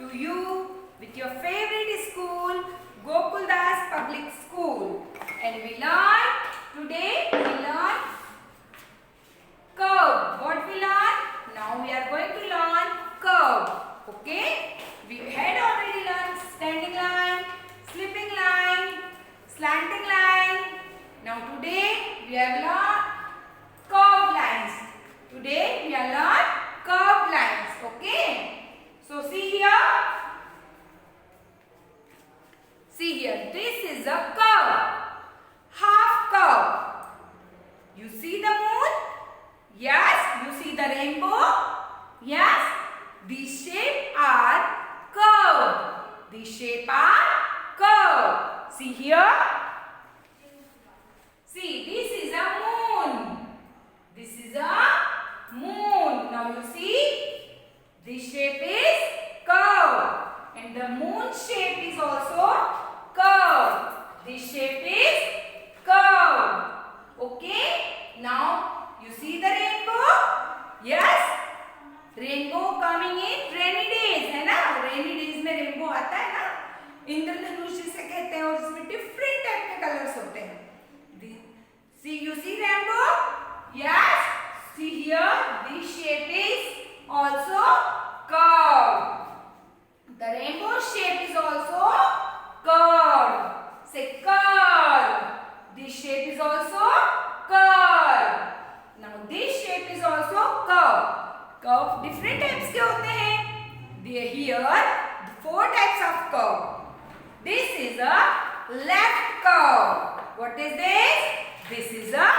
to you with your favorite school, Gokuldas Public School. And today we learn curve. What we learn? Now we are going to learn curve. Okay? We had already learned standing line, slipping line, slanting line. Now today we have learned curved lines. Today we are learn curved lines. Okay? So see here. See here. This is a curve. Half curve. You see the moon? Yes. You see the rainbow? Yes. These shapes are curved. These shapes are curved. See here. See, this is a moon. This is a moon. Now you see, this shape is curved. And the moon shape is also curved. This shape is curved. Okay? Now you see the rainbow? Yes? Rainbow coming in rainy days, है ना? Rainy days में rainbow आता है ना? इंद्रधनुष जिसे कहते हैं और इसमें different type के colors होते हैं. See, you see rainbow? Yes. See here, this shape is also curved. The rainbow shape is also curved. Say curved. This shape is also curved. Now this shape is also curved. Curve different types के होते हैं. They here four types of curve. This is a left curve. What is this? This is a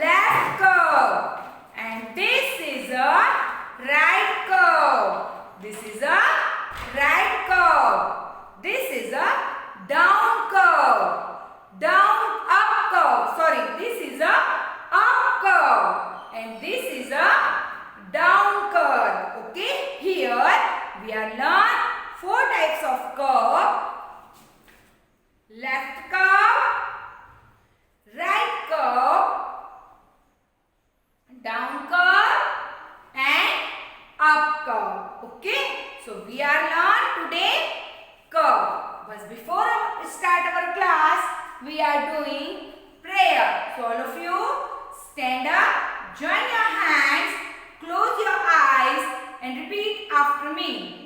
left curve. And this is a right curve. This is a right curve. This is a down curve. Down up curve. Sorry, this is a up curve. And this is a down curve. Okay, here we are learn four types of curve. Left curve, right curve, down curve and up curve. Okay, so we are learn today curve. But before we start our class, we are doing prayer. So all of you stand up, join your hands, close your eyes and repeat after me.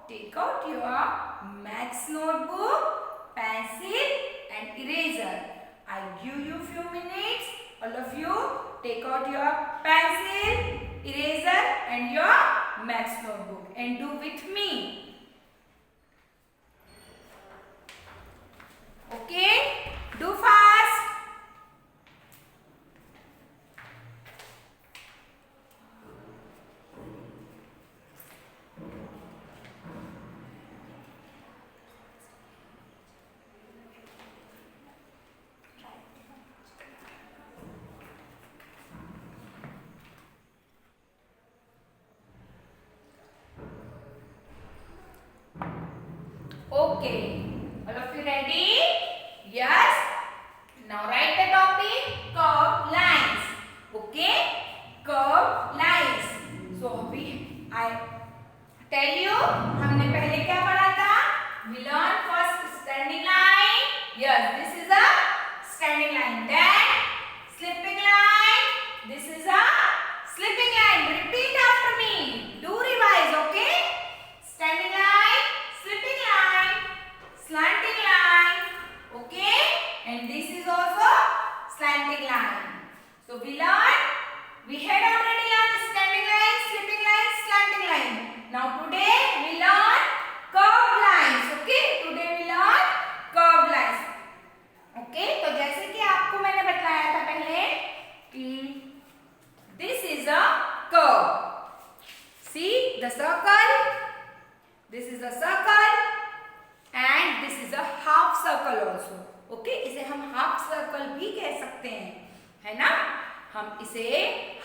Take out your maths notebook, pencil and eraser. I give you few minutes. All of you take out your pencil, eraser and your maths notebook and do with me. Okay? Do fast. Okay, all of you ready? Yes? Now write the topic curved lines. Okay? Curved lines. So I tell you, हमने पहले क्या पढ़ा था? We learned first standing line. Yes, this is a standing line. Then slipping line. This is a slipping line. Repeat after me. Do revise, okay? Standing line, slipping line, slanting line. So we had already learned standing line, slipping line, slanting line. Now today we learn curved lines. Okay, today we learn curved lines. Okay, तो जैसे कि आपको मैंने बताया था पहले कि this is a curve. See the circle. This is a circle and this is a half circle also. Okay, इसे हम half circle भी कह सकते हैं, है ना? हम इसे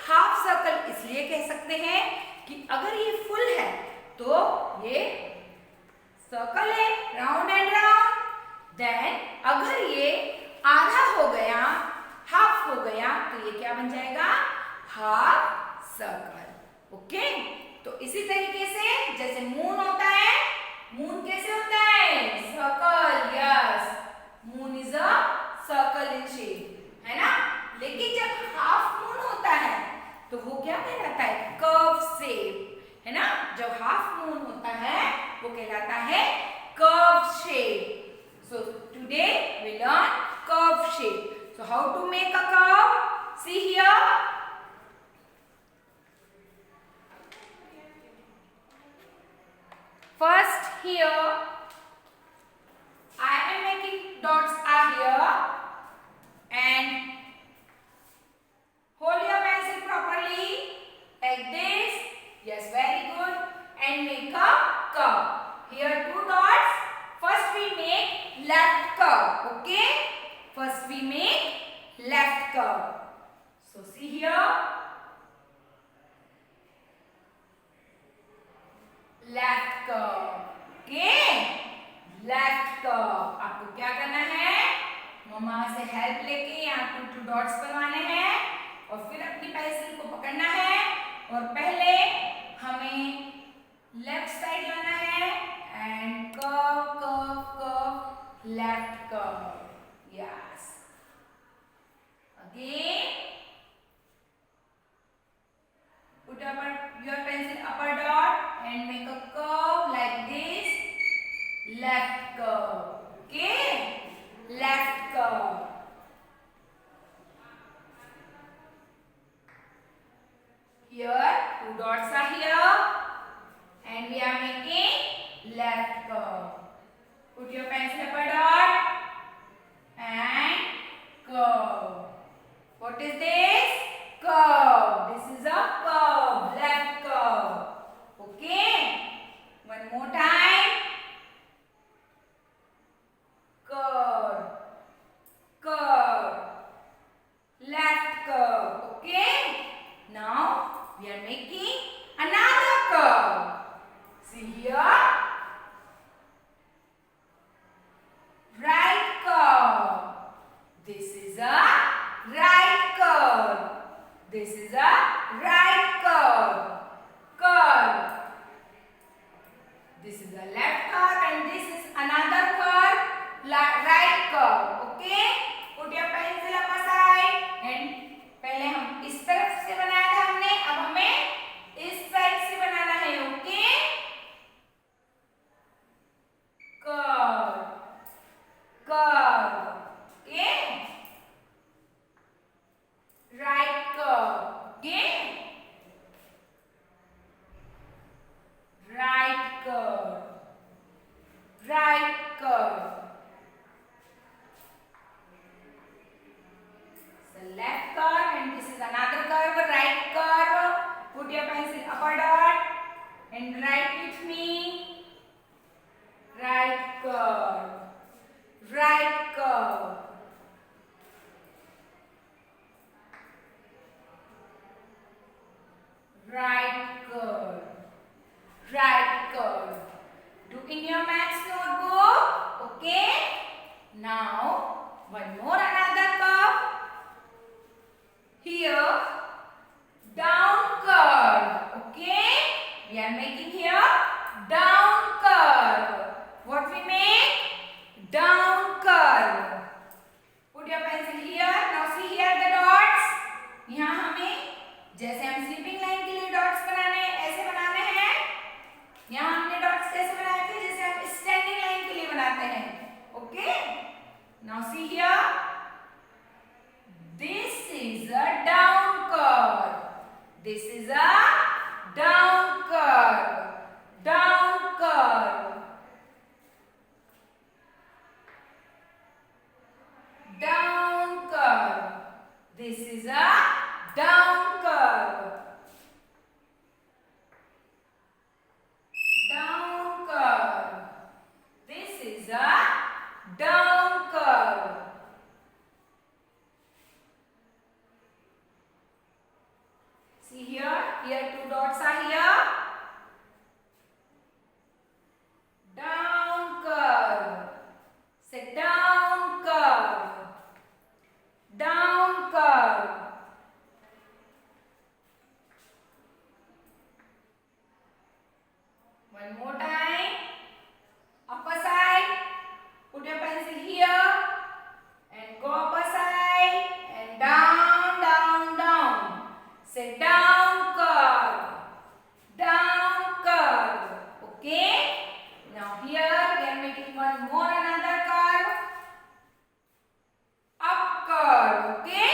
half circle इसलिए कह सकते हैं कि अगर ये full है तो ये circle है, round and round. Then अगर ये आधा हो गया, half हो गया, तो ये क्या बन जाएगा? Half circle. Okay? तो इसी तरीके से जैसे मून होता है, मून कैसे होता है? Circle. Yes, moon is a circle in shape, है ना? लेकिन जब हाफ मून होता है तो वो क्या कहलाता है? कर्व शेप, है ना? जब हाफ मून होता है वो कहलाता है curve shape. So today we learn curve shape. So how to make a curve? See here. First here I am making dots are here and hold your pencil properly like this. Yes, very good. And make a curve. Here two dots. First we make left curve. Okay. First we make left curve. So see here. Left curve. Okay, left curve. आपको क्या करना है? मम्मा से help लेके यहाँ to dots बनवाने हैं और फिर अपनी पेंसिल को पकड़ना है और पहले हमें लेफ्ट साइड लाना है and curve curve curve left curve. Yes, again put your pencil upper dot and make a curve like this. Left curve. Okay, left curve. Here two dots are here and we are making left curve. Put your pencil upper dot and curve. What is this? Curve. This is a curve, left curve. Okay, one more time. Curve, curve, left curve. Okay, now we are making another curve. See here, right curve. This is a right curve. This is a right curve. Curve. This is a left curve and this is another curve. Right curve. Okay. Put your pencil up aside and पहले हम इस तरफ से बनाया था हमने, अब हमें इस साइड से बनाना है. Okay. Curve. Curve. Okay. Right curve. Okay. Right curve. Right curve. So left curve and this is another curve, right curve. Put your pencil upper dot and write with me. Right curve. Right curve. Right curve. Right curve. Do in your maths notebook. Okay. Now one more another curve. Here down curve. Okay. We are making here down curve. What we make? a down curve. See here, two dots are here. Down curve. Say down curve. Down curve. One more time. Upper side. Put your pencil here and go upper side and down, down, down. Say down curve. Down curve. Okay? Now here we are making one more another curve. Up curve. Okay?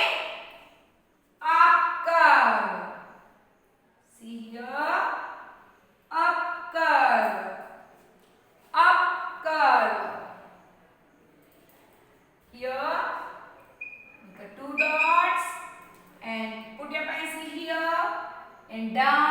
Up curve. See here. Up curve. Up curve. Here, make a two dots and put your pencil here and down.